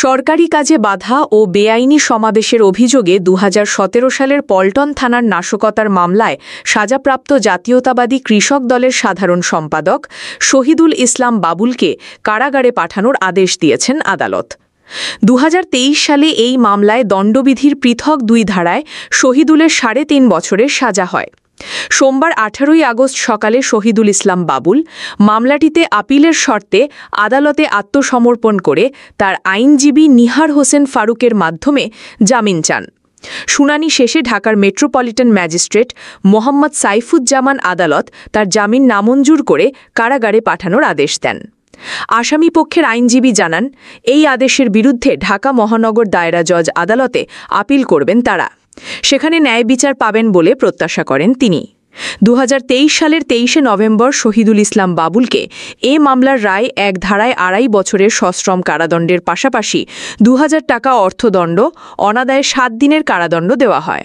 সরকারি কাজে বাধা ও বেআইনি সমাবেশের অভিযোগে ২০১৭ সালের পল্টন থানার নাশকতার মামলায় সাজাপ্রাপ্ত জাতীয়তাবাদী কৃষক দলের সাধারণ সম্পাদক শহীদুল ইসলাম বাবুলকে কারাগারে পাঠানোর আদেশ দিয়েছেন আদালত। ২০২৩ সালে এই মামলায় দণ্ডবিধির পৃথক ২ ধারায় শহীদুলের ৩.৫ বছরের সাজা হয়। সোমবার ১৮ আগস্ট সকালে শহীদুল ইসলাম বাবুল মামলাটিতে আপিলের শর্তে আদালতে আত্মসমর্পণ করে তার আইনজীবী নিহার হোসেন ফারুকের মাধ্যমে জামিন চান। শুনানি শেষে ঢাকার মেট্রোপলিটন ম্যাজিস্ট্রেট মোহাম্মদ সাইফুজ্জামান আদালত তার জামিন নামঞ্জুর করে কারাগারে পাঠানোর আদেশ দেন। আসামি পক্ষের আইনজীবী জানান, এই আদেশের বিরুদ্ধে ঢাকা মহানগর দায়রা জজ আদালতে আপিল করবেন তারা। সেখানে ন্যায় বিচার পাবেন বলে প্রত্যাশা করেন তিনি। ২০২৩ সালের ২৩ নভেম্বর শহীদুল ইসলাম বাবুলকে এ মামলার রায় এক ধারায় ২.৫ বছরের সশ্রম কারাদণ্ডের পাশাপাশি ২০০০ টাকা অর্থদণ্ড, অনাদায়ে ৭ দিনের কারাদণ্ড দেওয়া হয়।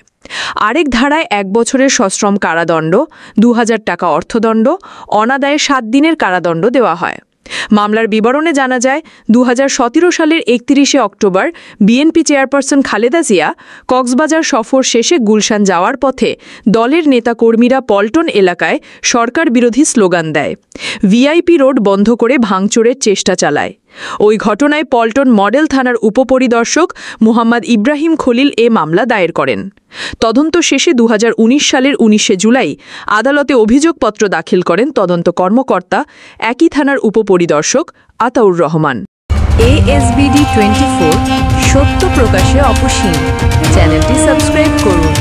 আরেক ধারায় ১ বছরের সশ্রম কারাদণ্ড, ২০০০ টাকা অর্থদণ্ড, অনাদায়ে ৭ দিনের কারাদণ্ড দেওয়া হয়। মামলার বিবরণে জানা যায়, ২০১৭ সালের ৩১ October BNP chairperson Khaleda Zia Cox's Bazar সফর শেষে গুলশান যাওয়ার পথে দলের নেতাকর্মীরা পল্টন এলাকায় সরকার বিরোধী স্লোগান দেয়। ভিআইপি রোড বন্ধ করে ভাঙচুরের চেষ্টা চালায়। ওই ঘটনায় পল্টন মডেল থানার উপপরিদর্শক মোহাম্মদ ইব্রাহিম খলিল এ মামলা দায়ের করেন। তদন্ত শেষে ২০১৯ সালের ১৯ জুলাই আদালতে অভিযোগপত্র দাখিল করেন তদন্ত কর্মকর্তা, একই থানার উপপরিদর্শক আতাউর রহমান। ASBD24 সত্য প্রকাশে অপসীম। চ্যানেলটি সাবস্ক্রাইব করুন।